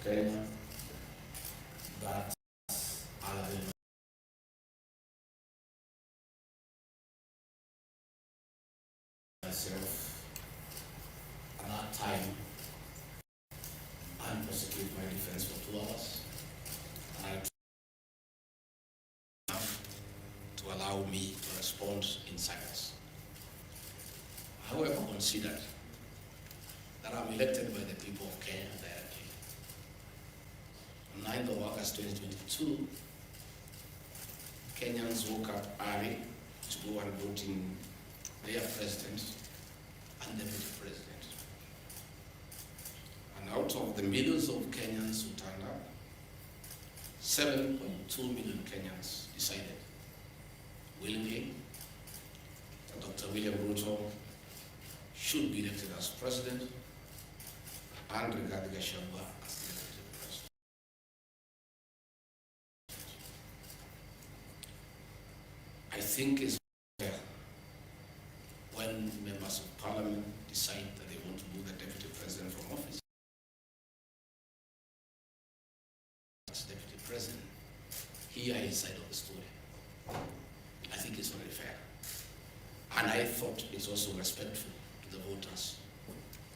Kenya that are the myself at that time and prosecute my defense for 2 hours. And to allow me to respond in silence. However, considered that I'm elected by the people of Kenya directly. On 9th of August 2022, Kenyans woke up early to go and vote in their president and deputy president. And out of the millions of Kenyans who turned up, 7.2 million Kenyans decided willingly that Dr. William Ruto should be elected as president and Rigathi Gachagua as the deputy president. I think it's fair when members of parliament decide that they want to move the deputy president from office as deputy president. Here is side of the story. I think it's very fair. And I thought it's also respectful to the voters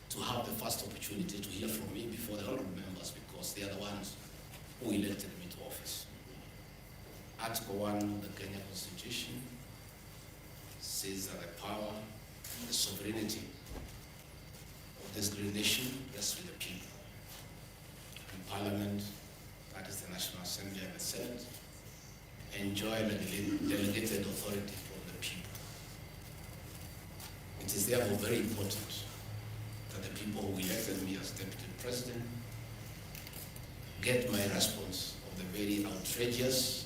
to have the first opportunity to hear from me before the honorable members, because they are the ones who elected me to office. Article 1 of the Kenya Constitution says that the power, the sovereignty of this great nation rests with the people. And Parliament, that is the National Assembly and the Senate, enjoy delegated authority from the people. It is therefore very important that the people who elected me as deputy president get my response of the very outrageous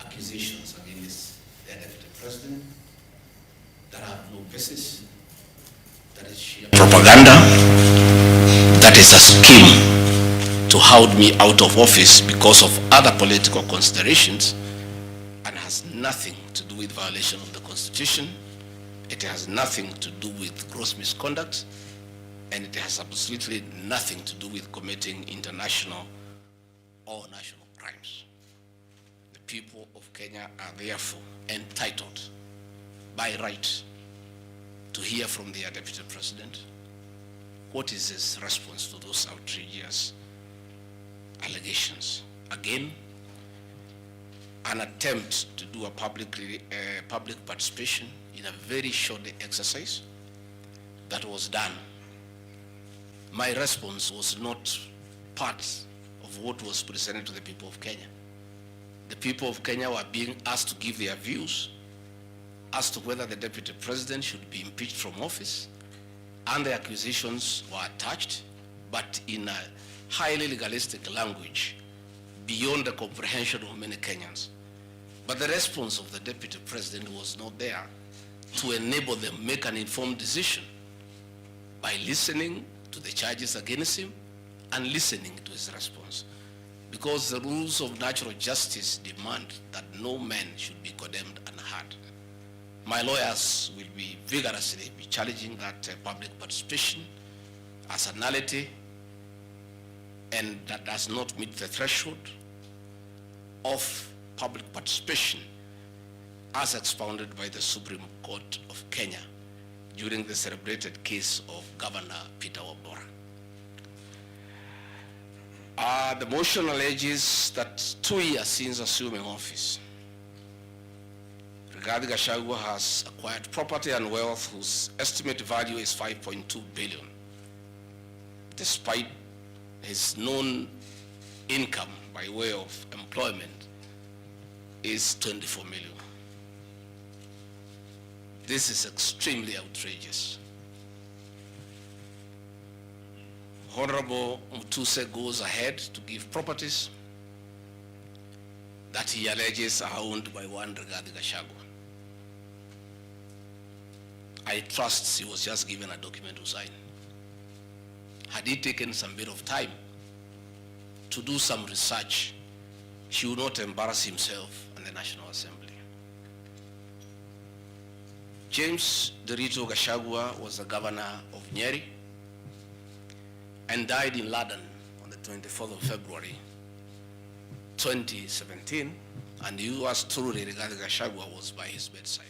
accusations against their deputy president that have no basis, that is sheer propaganda, that is a scheme to hold me out of office because of other political considerations, and has nothing to do with violation of the Constitution. It has nothing to do with gross misconduct, and it has absolutely nothing to do with committing international or national crimes. The people of Kenya are therefore entitled by right to hear from their deputy president what is his response to those outrageous allegations. Again, an attempt to do a public participation in a very short exercise that was done. My response was not part of what was presented to the people of Kenya. The people of Kenya were being asked to give their views as to whether the deputy president should be impeached from office, and the accusations were attached, but in a highly legalistic language beyond the comprehension of many Kenyans. But the response of the deputy president was not there to enable them make an informed decision by listening to the charges against him and listening to his response. Because the rules of natural justice demand that no man should be condemned unheard. My lawyers will be vigorously challenging that public participation as a nullity, and that does not meet the threshold of public participation as expounded by the Supreme Court of Kenya during the celebrated case of Governor Peter Wabora. The motion alleges that 2 years since assuming office, Rigathi Gachagua has acquired property and wealth whose estimated value is 5.2 billion, despite his known income by way of employment is 24 million. This is extremely outrageous. Honorable Mutuse goes ahead to give properties that he alleges are owned by one Rigathi Gachagua. I trust he was just given a document to sign. Had he taken some bit of time to do some research, he would not embarrass himself and the National Assembly. James Derito Gachagua was the governor of Nyeri and died in London on the 24th of February, 2017, and he was truly Rigathi Gachagua was by his bedside.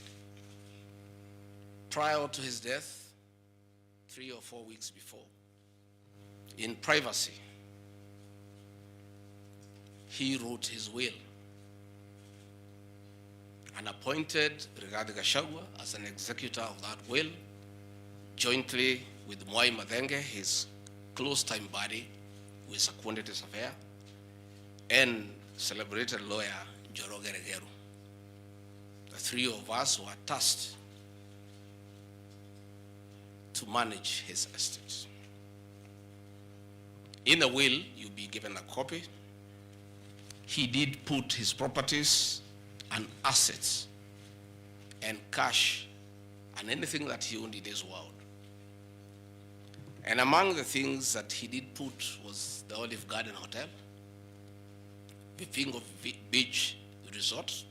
Prior to his death, 3 or 4 weeks before, in privacy, he wrote his will and appointed Rigathi Gachagua as an executor of that will, jointly with Mwai Madenge, his close-time buddy, who is a quantity surveyor, and celebrated lawyer Njoroge Regeru. The three of us were tasked to manage his estate. In the will, you'll be given a copy. He did put his properties and assets and cash and anything that he owned in this world. And among the things that he did put was the Olive Garden Hotel, the Vingo Beach Resort,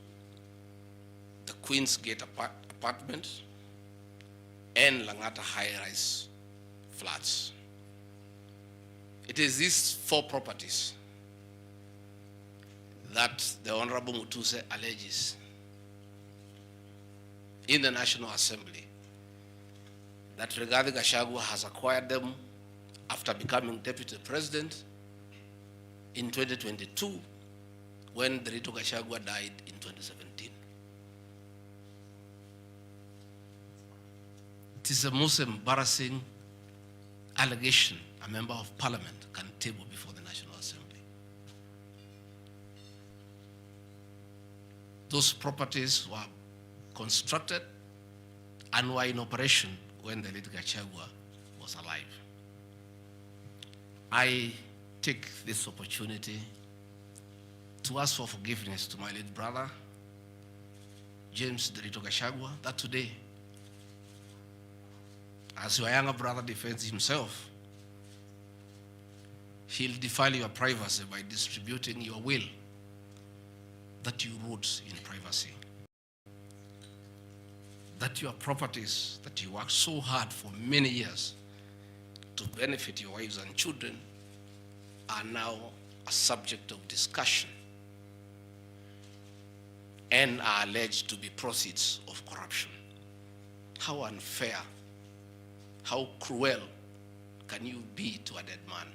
the Queen's Gate apartment, and Langata high-rise flats. It is these 4 properties that the Honorable Mutuse alleges in the National Assembly that Rigathi Gachagua has acquired them after becoming Deputy President in 2022, when Ruto Gachagua died in 2017. It is the most embarrassing allegation a member of Parliament can table before the National Assembly. Those properties were constructed and were in operation when the late Gachagua was alive. I take this opportunity to ask for forgiveness to my late brother, James Ruto Gachagua, that today, as your younger brother defends himself, he'll defile your privacy by distributing your will that you wrote in privacy. That your properties that you worked so hard for many years to benefit your wives and children are now a subject of discussion and are alleged to be proceeds of corruption. How unfair, how cruel can you be to a dead man?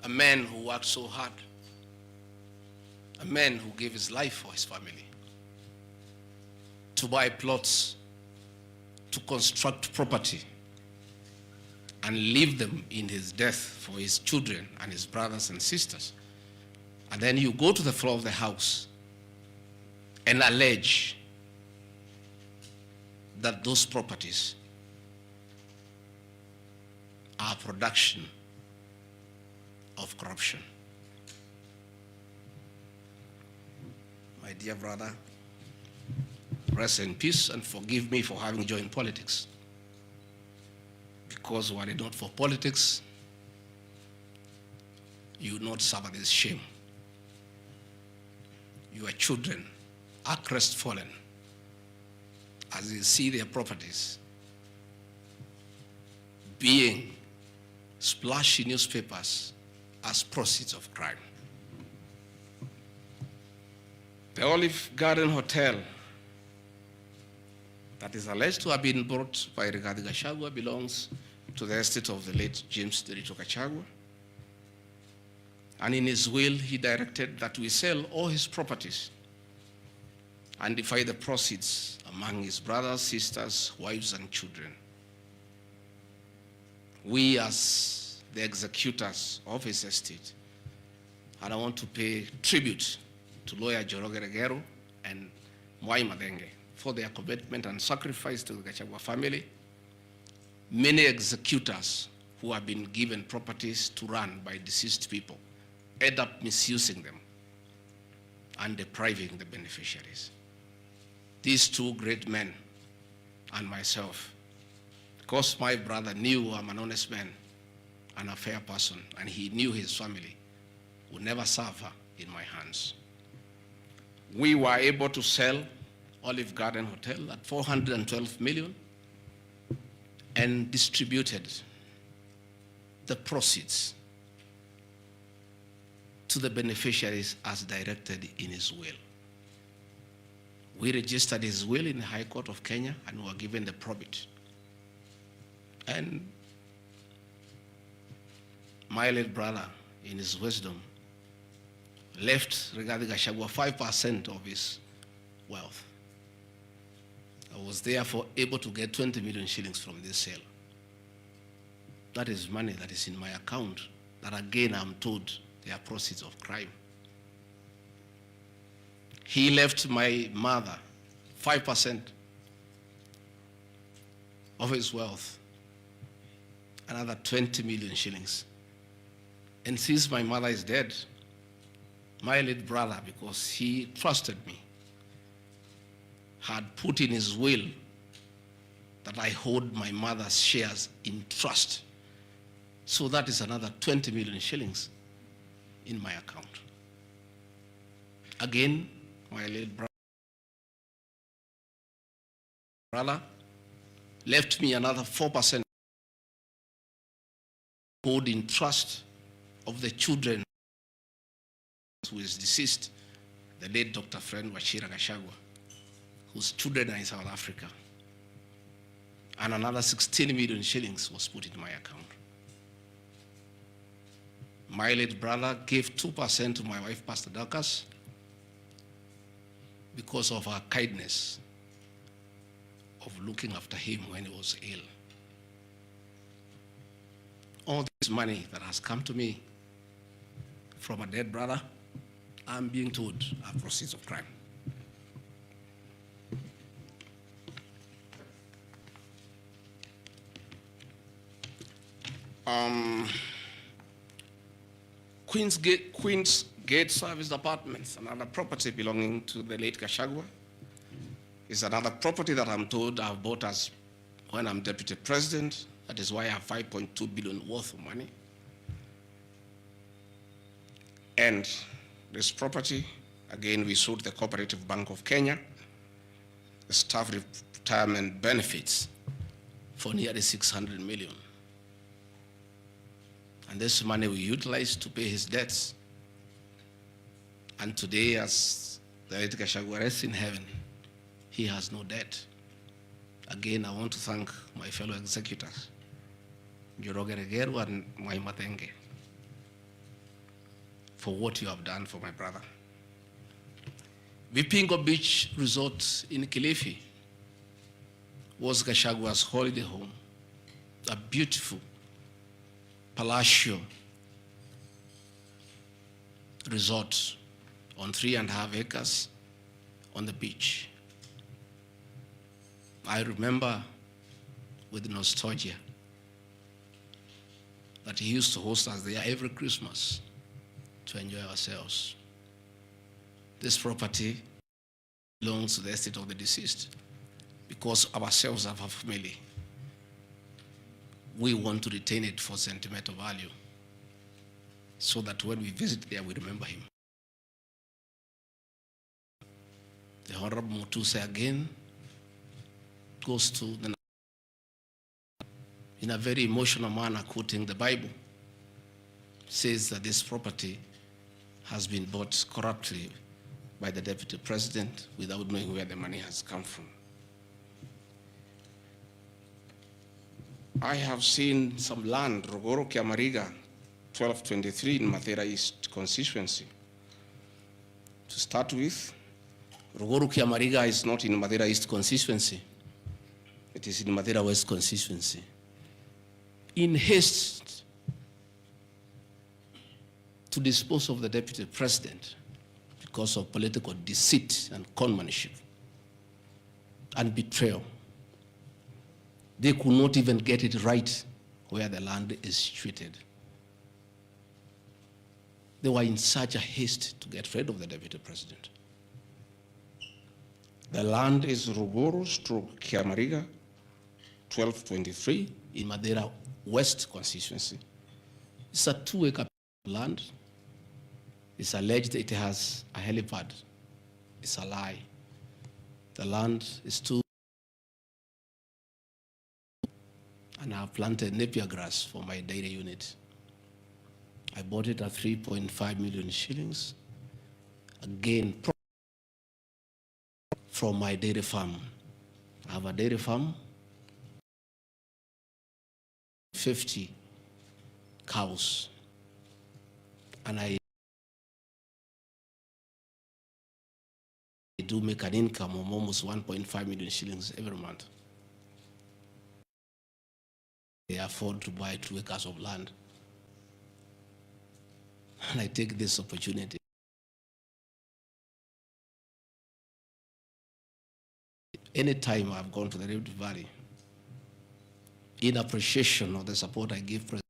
A man who worked so hard, a man who gave his life for his family, to buy plots, to construct property, and leave them in his death for his children and his brothers and sisters. And then you go to the floor of the House and allege that those properties are production of corruption. My dear brother, rest in peace and forgive me for having joined politics. Because were it not for politics, you would not suffer this shame. Your children are crestfallen as you see their properties being splashed in newspapers as proceeds of crime. The Olive Garden Hotel that is alleged to have been bought by Rigathi Gachagua belongs to the estate of the late James Ruto Gachagua. And in his will, he directed that we sell all his properties and divide the proceeds among his brothers, sisters, wives, and children. We, as the executors of his estate, and I want to pay tribute to lawyer Njoroge Regeru and Mwai Madenge for their commitment and sacrifice to the Gachagua family. Many executors who have been given properties to run by deceased people end up misusing them and depriving the beneficiaries. These two great men and myself, because my brother knew I'm an honest man and a fair person, and he knew his family would never suffer in my hands. We were able to sell Olive Garden Hotel at 412 million and distributed the proceeds to the beneficiaries as directed in his will. We registered his will in the High Court of Kenya and were given the probate. And my late brother, in his wisdom, left Rigathi Gachagua 5% of his wealth. I was therefore able to get 20 million shillings from this sale. That is money that is in my account, that again I'm told they are proceeds of crime. He left my mother 5% of his wealth, another 20 million shillings. And since my mother is dead, my late brother, because he trusted me, had put in his will that I hold my mother's shares in trust. So that is another 20 million shillings in my account. Again, my late brother left me another 4% hold in trust of the children who is deceased, the late Dr. Friend Wachira Gachagua, whose children are in South Africa. And another 16 million shillings was put in my account. My late brother gave 2% to my wife, Pastor Dorcas, because of her kindness of looking after him when he was ill. All this money that has come to me from a dead brother, I'm being told are proceeds of crime. Queen's Gate Service Apartments, another property belonging to the late Gachagua, is another property that I'm told I've bought as when I'm deputy president. That is why I have 5.2 billion worth of money. And this property, again, we sold the Cooperative Bank of Kenya, the staff retirement benefits for nearly 600 million. And this money we utilized to pay his debts. And today, as the late Gachagua rests in heaven, he has no debt. Again, I want to thank my fellow executors, Njoroge Regeru and Mwaimatenge, for what you have done for my brother. Vipingo Beach Resort in Kilifi was Gachagua's holiday home, a beautiful palatial resort on 3.5 acres on the beach. I remember with nostalgia that he used to host us there every Christmas to enjoy ourselves. This property belongs to the estate of the deceased because ourselves have a family. We want to retain it for sentimental value so that when we visit there, we remember him. The Honorable Mutuse again goes to the, in a very emotional manner, quoting the Bible, says that this property has been bought corruptly by the deputy president without knowing where the money has come from. I have seen some land, Rogoro Kiamariga, 1223 in Mathera East constituency. To start with, Rogoro Kiamariga is not in Mathera East constituency. It is in Mathera West constituency. In haste to dispose of the deputy president because of political deceit and conmanship and betrayal, they could not even get it right where the land is situated. They were in such a haste to get rid of the deputy president. The land is Ruguru/Kiamariga, 1223 in Mathera West constituency. It's a 2-acre land. It's alleged it has a helipad. It's a lie. The land is 2.5 have planted napier grass for my dairy unit. I bought it at 3.5 million shillings. Again, from my dairy farm. I have a dairy farm, 50 cows, and I do make an income of almost 1.5 million shillings every month. They afford to buy 2 acres of land. And I take this opportunity. Anytime I've gone to the Rift Valley, in appreciation of the support I give President,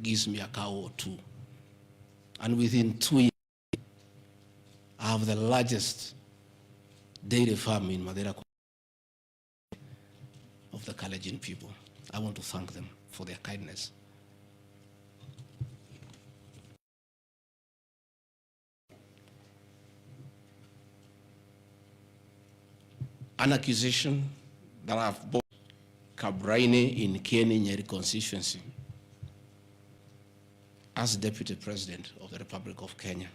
gives me a cow or 2. And within 2 years, I have the largest dairy farm in Madeira of the Kalenjin people. I want to thank them for their kindness. An accusation that I've bought Kabraine in Kieni Nyeri constituency as Deputy President of the Republic of Kenya.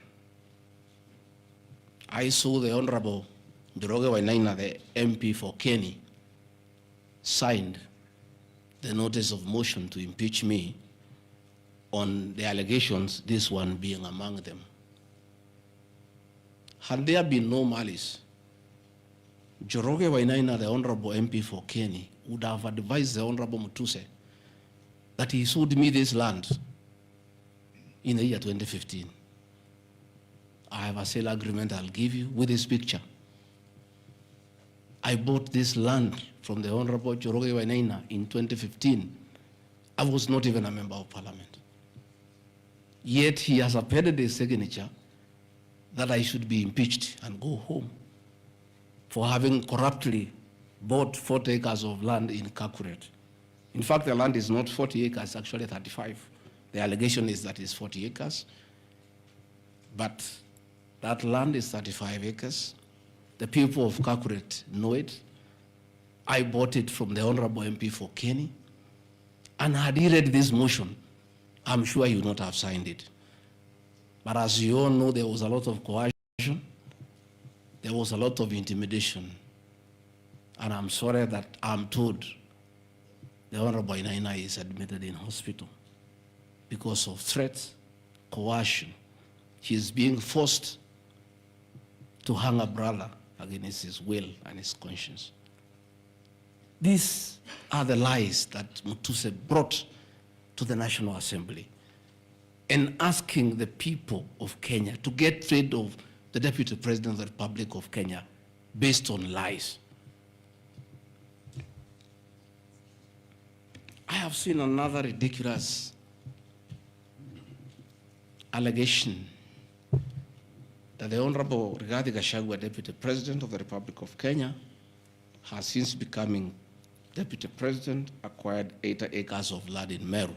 I saw the Honorable Njoroge Wainaina, the MP for Kieni, signed the notice of motion to impeach me on the allegations, this one being among them. Had there been no malice, Njoroge Wainaina, the Honorable MP for Kieni, would have advised the Honorable Mutuse that he sold me this land in the year 2015. I have a sale agreement I'll give you with this picture. I bought this land from the Honorable Njoroge Wainaina in 2015. I was not even a member of parliament. Yet he has appended his signature that I should be impeached and go home for having corruptly bought 40 acres of land in Kakuret. In fact, the land is not 40 acres, actually 35. The allegation is that it's 40 acres, but that land is 35 acres. The people of Kakuret know it. I bought it from the Honorable MP for Kieni, and had he read this motion, I'm sure he would not have signed it. But as you all know, there was a lot of coercion, there was a lot of intimidation, and I'm sorry that I'm told the Honorable Wainaina is admitted in hospital because of threats, coercion. He is being forced to hang a brother against his will and his conscience. These are the lies that Mutuse brought to the National Assembly, and asking the people of Kenya to get rid of the Deputy President of the Republic of Kenya based on lies. I have seen another ridiculous allegation that the Honorable Rigathi Gachagua, Deputy President of the Republic of Kenya, has since becoming Deputy President, acquired 80 acres of land in Meru.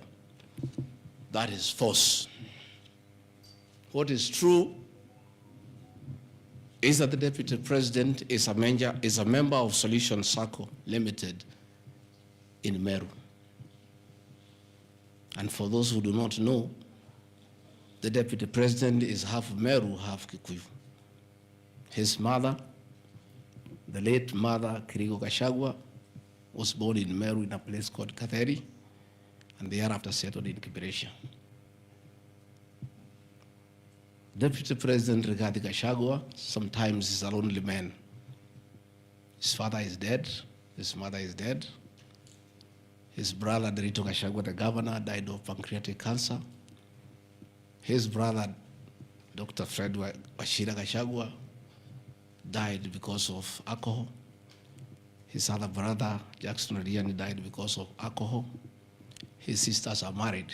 That is false. What is true is that the Deputy President is a member of Solution Circle Limited in Meru. And for those who do not know, the Deputy President is half Meru, half Kikuyu. His mother, the late mother, Kirigo Gachagua, was born in Meru in a place called Katheri, and thereafter settled in Kibiresha. Deputy President Rigathi Gachagua sometimes is a lonely man. His father is dead, his mother is dead. His brother, Ruto Gachagua, the governor, died of pancreatic cancer. His brother, Dr. Fred Wachira Gachagua, died because of alcohol. His other brother, Jackson Riani, died because of alcohol. His sisters are married.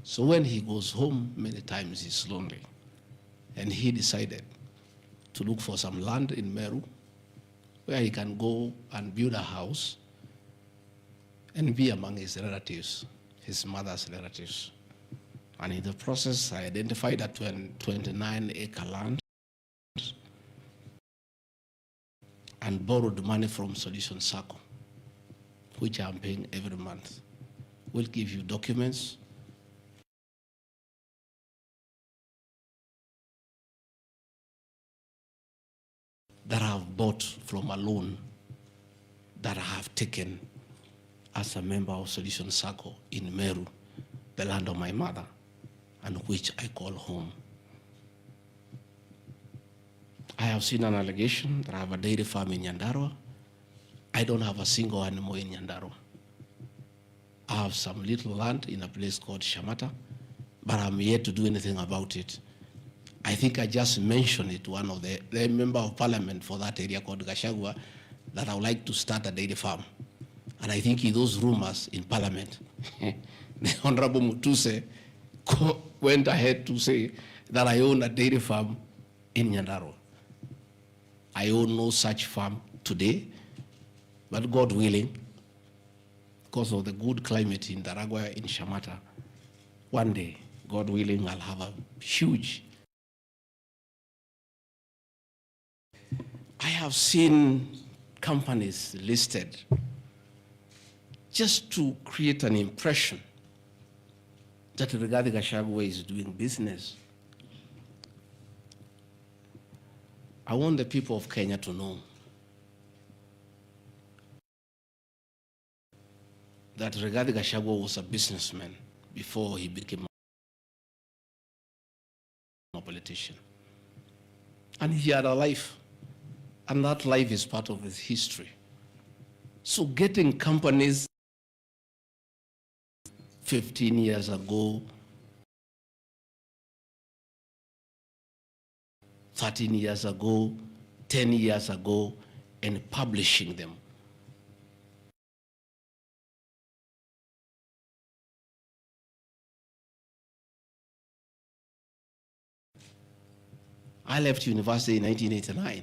So when he goes home, many times he's lonely. And he decided to look for some land in Meru where he can go and build a house and be among his relatives, his mother's relatives. And in the process, I identified that 29-acre land. and borrowed money from Solution Circle, which I'm paying every month. We'll give you documents. That I have bought from a loan that I have taken as a member of Solution Circle in Meru, the land of my mother, and which I call home. I have seen an allegation that I have a dairy farm in Nyandarua. I don't have a single animal in Nyandarua. I have some little land in a place called Shamata, but I'm yet to do anything about it. I think I just mentioned it to one of the member of parliament for that area called Gachagua, that I would like to start a dairy farm. And I think in those rumors in parliament, the Honorable Mutuse went ahead to say that I own a dairy farm in Nyandarua. I own no such farm today, but God willing, because of the good climate in Daragwa, in Shamata, one day, God willing, I'll have a huge. I have seen companies listed just to create an impression that Rigathi Gachagua is doing business. I want the people of Kenya to know that Rigathi Gachagua was a businessman before he became a politician. And he had a life, and that life is part of his history. So getting companies 15 years ago, 13 years ago, 10 years ago, and publishing them. I left university in 1989.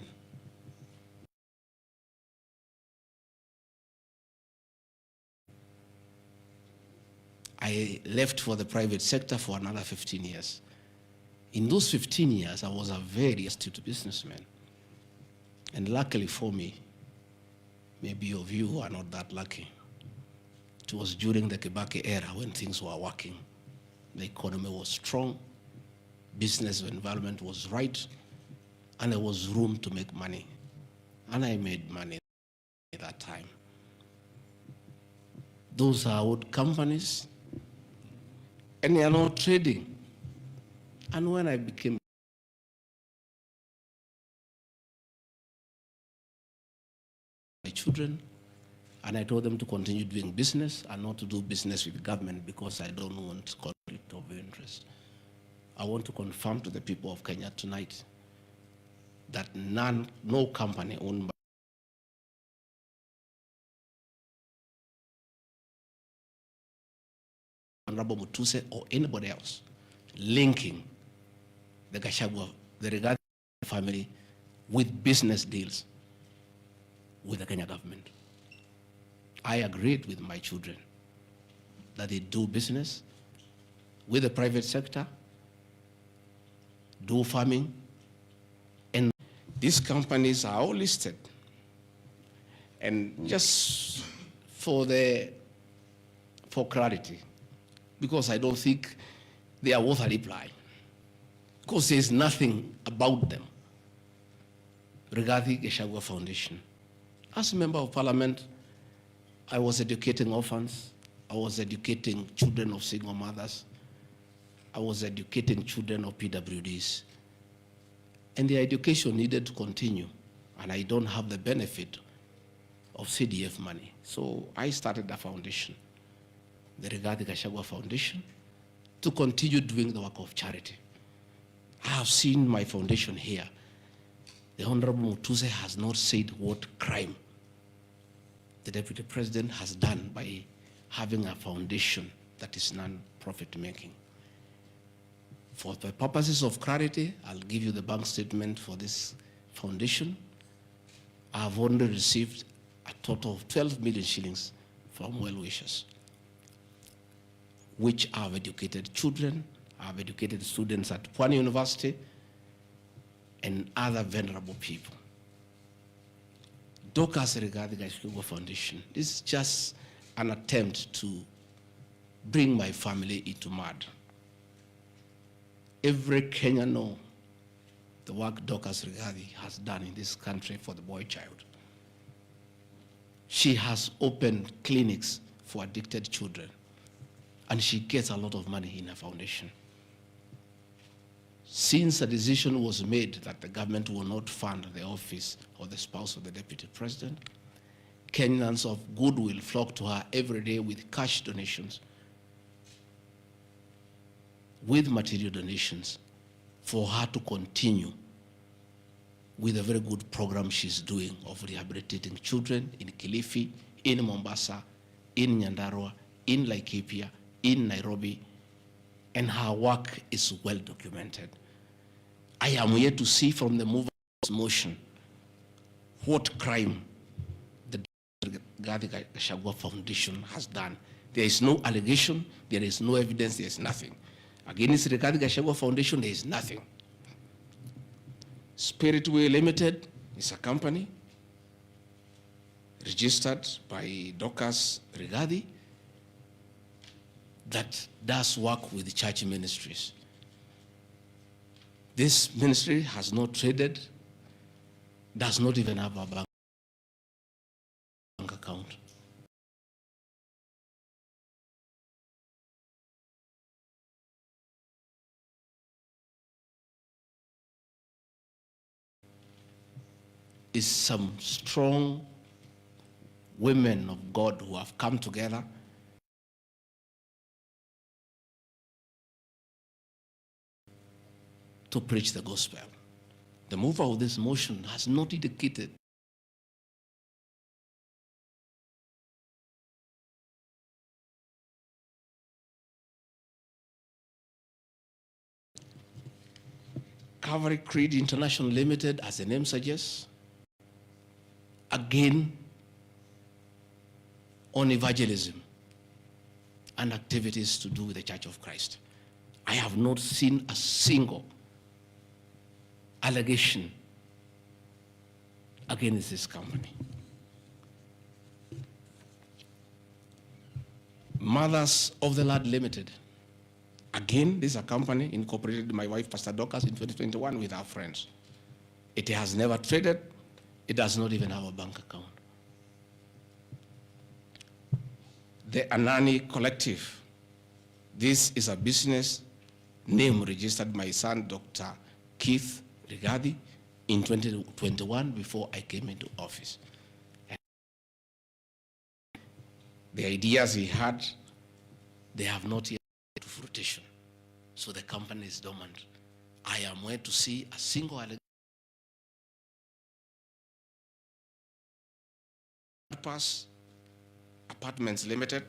I left for the private sector for another 15 years. In those 15 years, I was a very astute businessman. And luckily for me, maybe of you are not that lucky, it was during the Kibaki era when things were working. The economy was strong, business environment was right, and there was room to make money. And I made money at that time. Those are old companies, and they are not trading. And when I became my children, and I told them to continue doing business and not to do business with the government because I don't want conflict of interest. I want to confirm to the people of Kenya tonight that no company owned by Honorable Mutuse or anybody else linking the Gachagua, the Rigathi family with business deals with the Kenya government. I agreed with my children that they do business with the private sector, do farming, and these companies are all listed. And just for clarity, because I don't think they are worth a reply, because there's nothing about them. Rigathi Gachagua Foundation. As a member of parliament, I was educating orphans. I was educating children of single mothers. I was educating children of PWDs. And the education needed to continue. And I don't have the benefit of CDF money. So I started a foundation, the Rigathi Gachagua Foundation, to continue doing the work of charity. I have seen my foundation here. The Honorable Mutuse has not said what crime the Deputy President has done by having a foundation that is non-profit making. For the purposes of clarity, I'll give you the bank statement for this foundation. I have only received a total of 12 million shillings from well-wishers, which have educated children, have educated students at Pwani University, and other vulnerable people. Dorcas Rigathi Gachagua Foundation. This is just an attempt to bring my family into mud. Every Kenyan knows the work Dorcas Rigathi has done in this country for the boy child. She has opened clinics for addicted children, and she gets a lot of money in her foundation. Since a decision was made that the government will not fund the office of the spouse of the deputy president, Kenyans of goodwill flock to her every day with cash donations, with material donations, for her to continue with a very good program she's doing of rehabilitating children in Kilifi, in Mombasa, in Nyandarua, in Laikipia, in Nairobi, and her work is well documented. I am yet to see from the mover's motion what crime the Rigathi Gachagua Foundation has done. There is no allegation, there is no evidence, there is nothing. Against the Rigathi Gachagua Foundation, there is nothing. Spiritway Limited is a company registered by Dorcas Rigathi that does work with church ministries. This ministry has not traded, does not even have a bank account. Is some strong women of God who have come together to preach the gospel. The mover of this motion has not indicated Calvary Creed International Limited, as the name suggests, again on evangelism and activities to do with the Church of Christ. I have not seen a single allegation against this company. Mothers of the Lord Limited. Again, this is a company incorporated by my wife, Pastor Dorcas, in 2021 with our friends. It has never traded. It does not even have a bank account. The Anani Collective. This is a business name registered by my son, Dr. Keith Rigathi, in 2021 before I came into office. And the ideas he had, they have not yet to fruition. So the company is dormant. I am yet to see a single allegation. Pass Apartments Limited,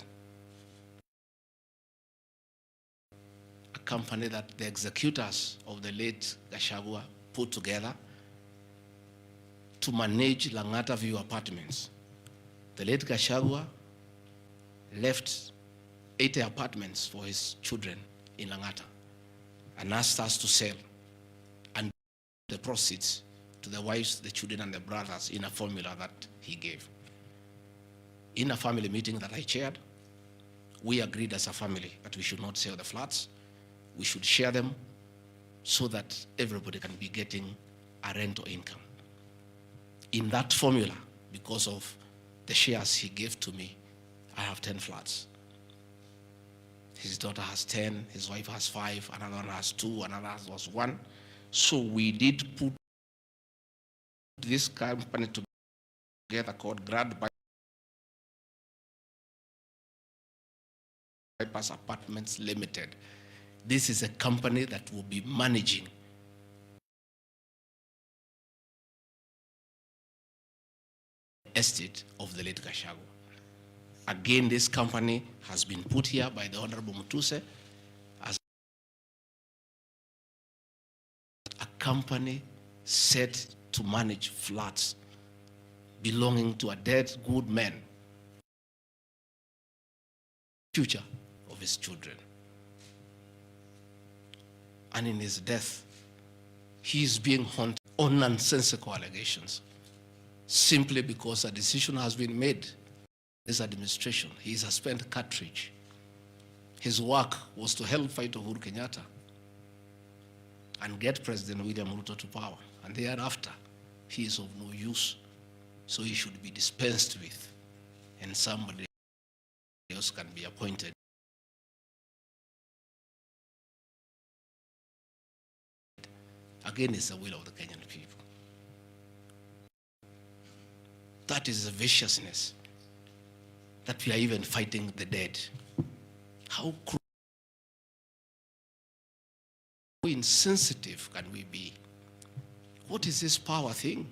a company that the executors of the late Gachagua put together to manage Langata View Apartments. The late Gachagua left 80 apartments for his children in Langata and asked us to sell and the proceeds to the wives, the children, and the brothers in a formula that he gave. In a family meeting that I chaired, we agreed as a family that we should not sell the flats. We should share them so that everybody can be getting a rental income. In that formula, because of the shares he gave to me, I have 10 flats. His daughter has 10, his wife has 5, another one has 2, another has 1. So we did put this company together called Grad Bypass Apartments Limited. This is a company that will be managing estate of the late Gachagua. Again, this company has been put here by the Honorable Mutuse as a company set to manage flats belonging to a dead good man, future of his children. And in his death, he is being haunted on nonsensical allegations. simply because a decision has been made. This administration, he is a spent cartridge. His work was to help fight Uhuru Kenyatta and get President William Ruto to power. And thereafter, he is of no use. So he should be dispensed with, and somebody else can be appointed. Again, it's the will of the Kenyan people. That is the viciousness that we are even fighting the dead. How insensitive can we be? What is this power thing?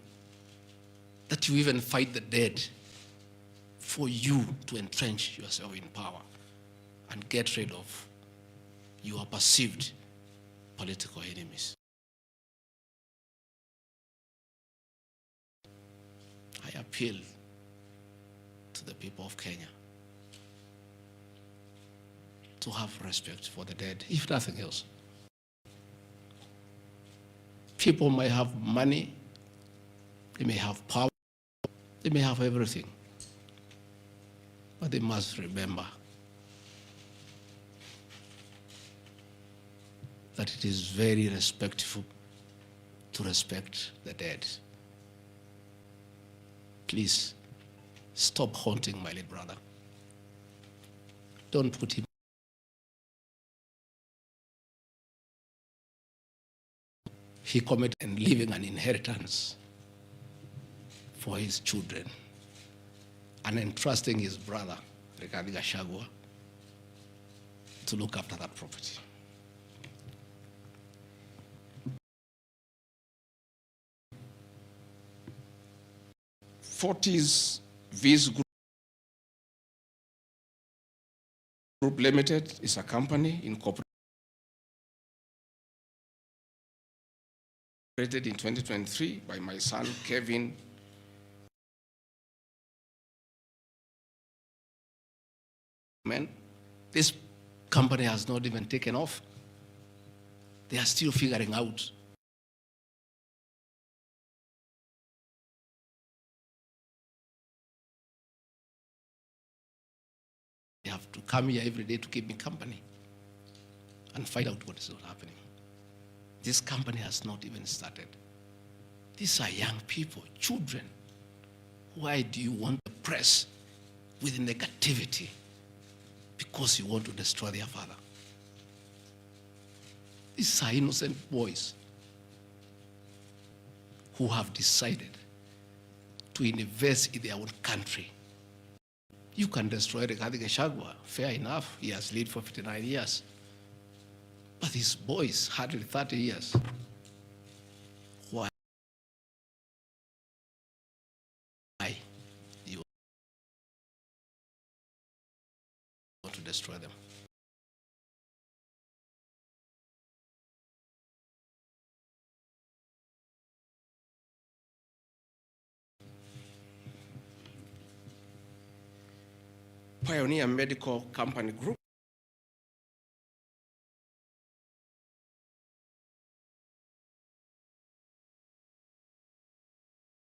That you even fight the dead for you to entrench yourself in power and get rid of your perceived political enemies. I appeal to the people of Kenya to have respect for the dead, if nothing else. People may have money, they may have power, they may have everything, but they must remember that it is very respectful to respect the dead. Please, stop haunting my late brother. Don't put him. He committed and leaving an inheritance for his children and entrusting his brother, Rigathi Gachagua, to look after that property. Fortis Viz Group Limited is a company incorporated in 2023 by my son, Kevin. This company has not even taken off. They are still figuring out. They have to come here every day to keep me company and find out what is not happening. This company has not even started. These are young people, children. Why do you want to press with negativity? Because you want to destroy their father. These are innocent boys who have decided to invest in their own country. You can destroy Rigathi Gachagua, fair enough, he has led for 59 years. But these boys, hardly 30 years. Why do you want to destroy them? Pioneer Medical Company Group.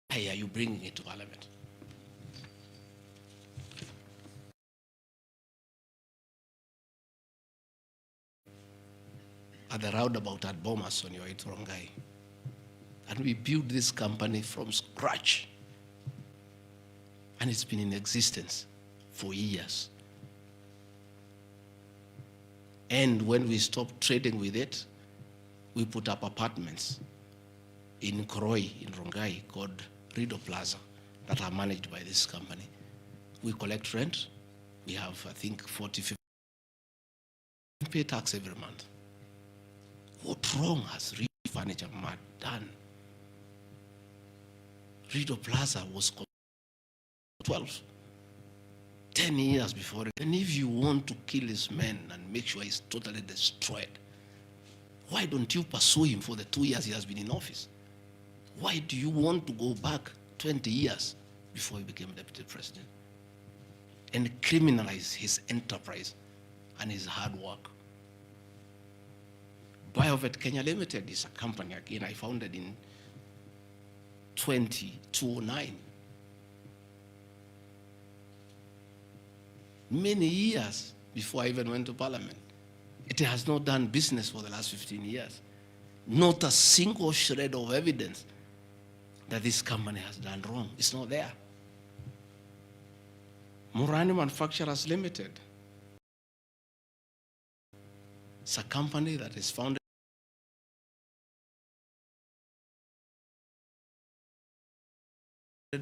Why are you bringing it to Parliament? At the roundabout at Bomas on your way to Rongai. And we built this company from scratch. And it's been in existence for years. And when we stopped trading with it, we put up apartments in Koroi, in Rongai, called Rido Plaza, that are managed by this company. We collect rent. We have, I think, 40, 50. We pay tax every month. What wrong has Rido Furniture Mart done? Rido Plaza was 10 years before. And if you want to kill this man and make sure he's totally destroyed, why don't you pursue him for the 2 years he has been in office? Why do you want to go back 20 years before he became deputy president and criminalize his enterprise and his hard work? Biovet Kenya Limited is a company, again, I founded in 2009. many years before I even went to Parliament. It has not done business for the last 15 years. Not a single shred of evidence that this company has done wrong. It's not there. Murani Manufacturers Limited. It's a company that is founded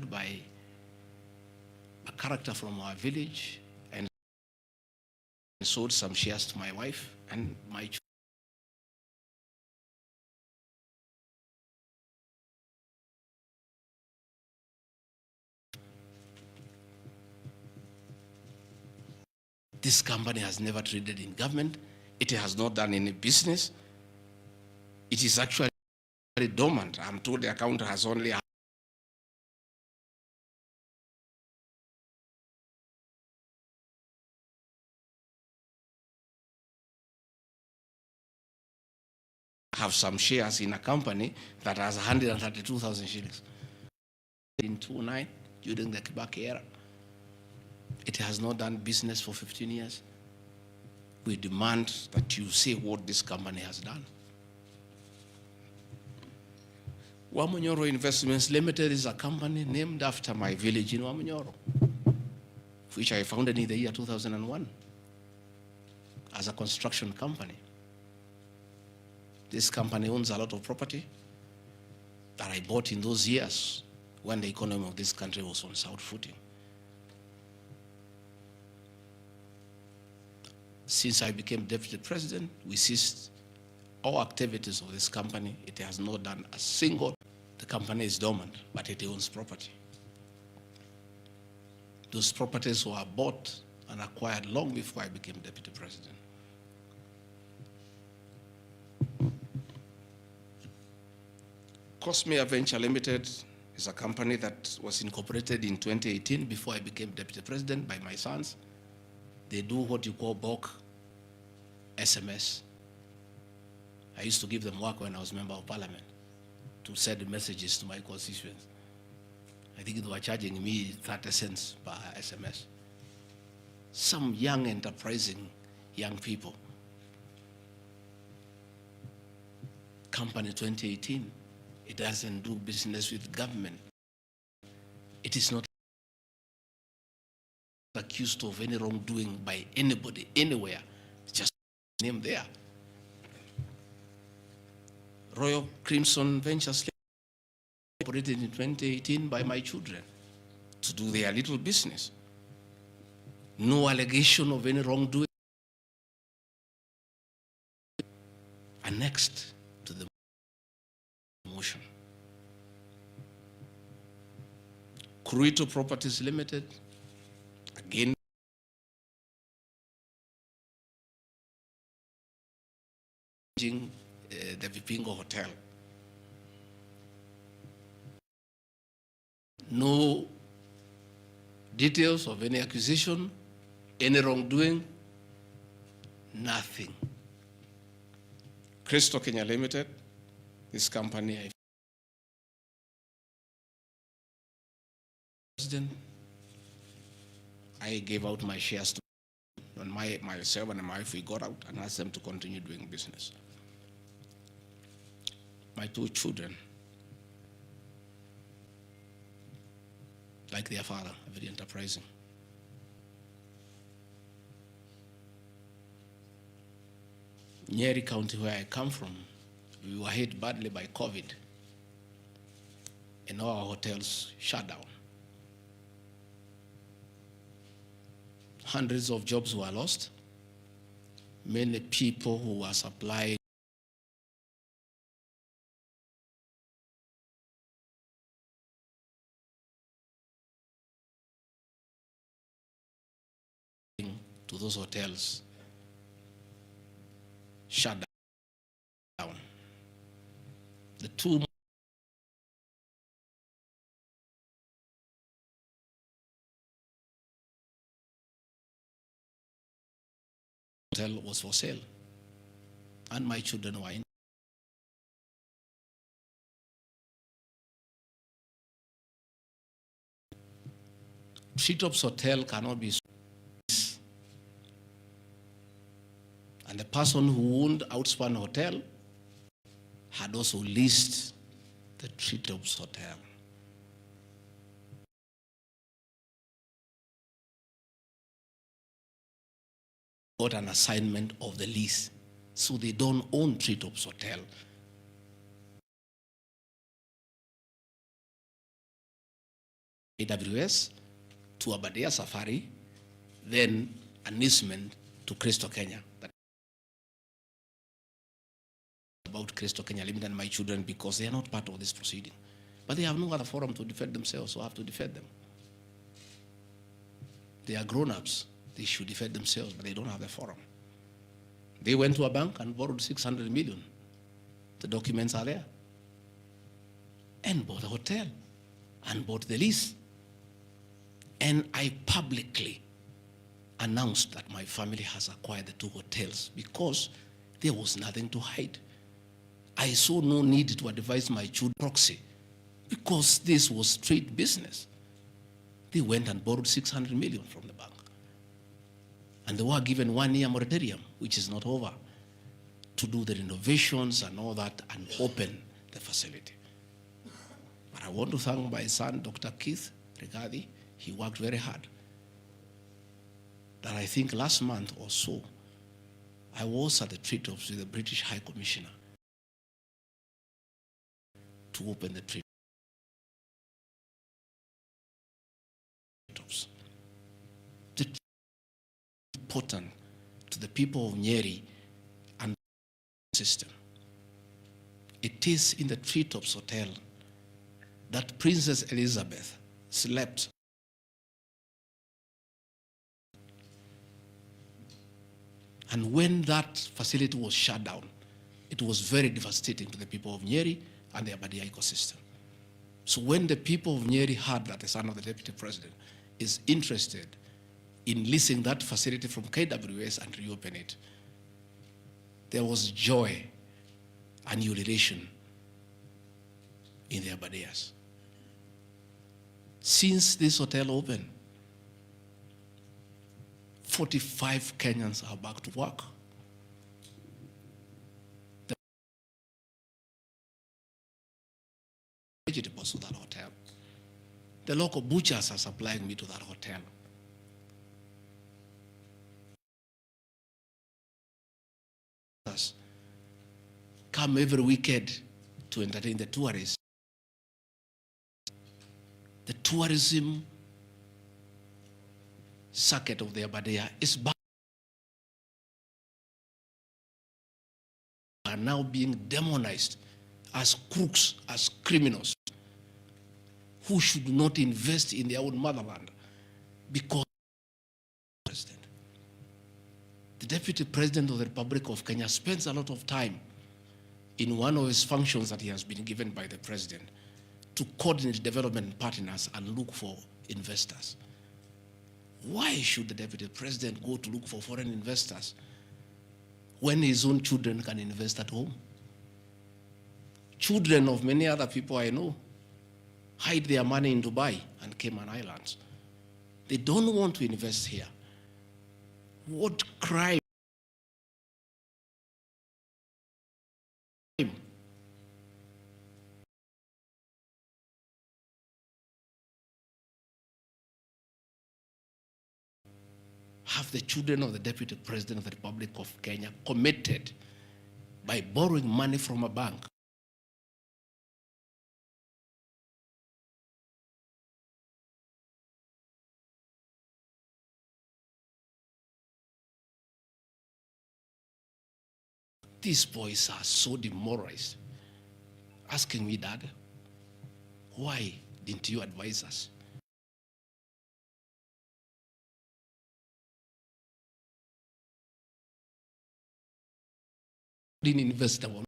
by a character from our village and sold some shares to my wife and my children. This company has never traded in government. It has not done any business. It is actually dormant. I'm told the account has only have some shares in a company that has 132,000 shillings. In 2009, during the Kibaki era, it has not done business for 15 years. We demand that you say what this company has done. Wamunyoro Investments Limited is a company named after my village in Wamunyoro, which I founded in the year 2001 as a construction company. This company owns a lot of property that I bought in those years when the economy of this country was on sound footing. Since I became deputy president, we ceased all activities of this company. It has not done a single. The company is dormant, but it owns property. Those properties were bought and acquired long before I became deputy president. Cosmea Venture Limited is a company that was incorporated in 2018 before I became deputy president by my sons. They do what you call bulk SMS. I used to give them work when I was member of parliament to send messages to my constituents. I think they were charging me 30 cents per SMS. Some young, enterprising young people. Company 2018, it doesn't do business with government. It is not accused of any wrongdoing by anybody, anywhere. It's just name there. Royal Crimson Ventures operated in 2018 by my children to do their little business. No allegation of any wrongdoing. Annexed to the motion. Ruto Properties Limited, again, the Vipingo Hotel. No details of any accusation, any wrongdoing, nothing. Crystal Kenya Limited, this company, I gave out my shares to and myself and my wife, we got out and asked them to continue doing business. My two children, like their father, very enterprising. Nyeri County, where I come from, we were hit badly by COVID, and all our hotels shut down. Hundreds of jobs were lost. Many people who were supplying to those hotels shut down. The two hotel was for sale, and my children were in. Treetops Hotel cannot be sold. And the person who owned Outspan Hotel had also leased the Treetops Hotel. Got an assignment of the lease, so they don't own Treetops Hotel. AWS to Aberdare Safari, then an easement to Crystal Kenya. That about Crystal Kenya Limited and my children, because they are not part of this proceeding. But they have no other forum to defend themselves, so I have to defend them. They are grown-ups. They should defend themselves, but they don't have a forum. They went to a bank and borrowed 600 million. The documents are there. And bought a hotel and bought the lease. And I publicly announced that my family has acquired the 2 hotels because there was nothing to hide. I saw no need to advise my children proxy because this was straight business. They went and borrowed 600 million from the bank. And they were given 1-year moratorium, which is not over, to do the renovations and all that and open the facility. But I want to thank my son, Dr. Keith Rigathi. He worked very hard. That I think last month or so, I was at the Treetops with the British High Commissioner to open the Treetops. The important to the people of Nyeri and the system. It is in the Treetops Hotel that Princess Elizabeth slept. And when that facility was shut down, it was very devastating to the people of Nyeri and the Aberdare ecosystem. So when the people of Nyeri heard that the son of the deputy president is interested in leasing that facility from KWS and reopen it, there was joy and ululation in the Aberdares. Since this hotel opened, 45 Kenyans are back to work. The vegetables to that hotel. The local butchers are supplying me to that hotel. Come every weekend to entertain the tourists. The tourism circuit of the Aberdare is back. Are now being demonized as crooks, as criminals, who should not invest in their own motherland because the Deputy President of the Republic of Kenya spends a lot of time in one of his functions that he has been given by the President to coordinate development partners and look for investors. Why should the Deputy President go to look for foreign investors when his own children can invest at home? Children of many other people I know hide their money in Dubai and Cayman Islands. They don't want to invest here. What crime have the children of the Deputy President of the Republic of Kenya committed by borrowing money from a bank? These boys are so demoralized, asking me, Dad, why didn't you advise us? Didn't invest our.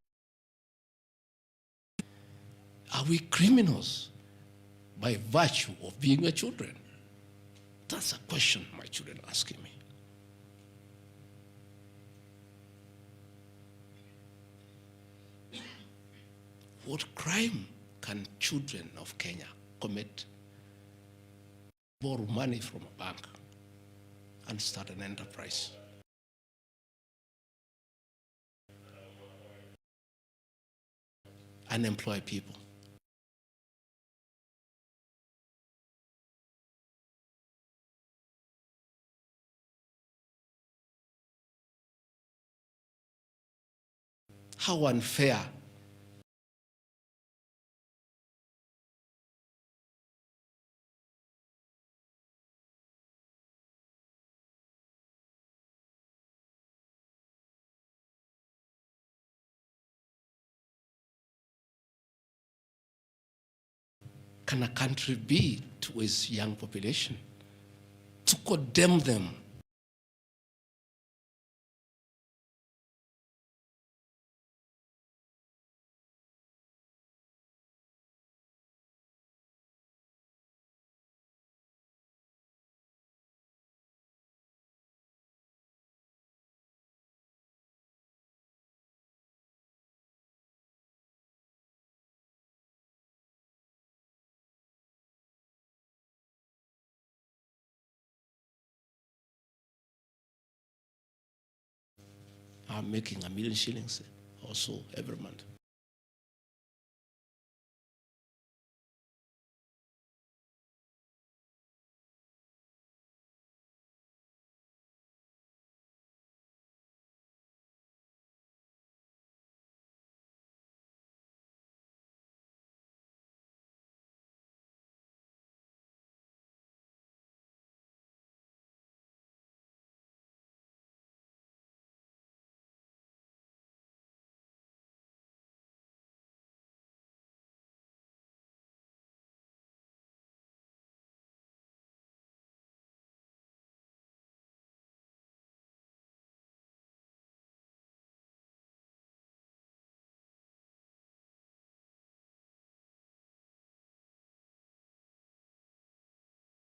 Are we criminals by virtue of being your children? That's a question my children are asking me. What crime can children of Kenya commit? Borrow money from a bank and start an enterprise. unemployed people. How unfair. Can a country be to its young population? To condemn them. Are making $1 million shillings or so every month.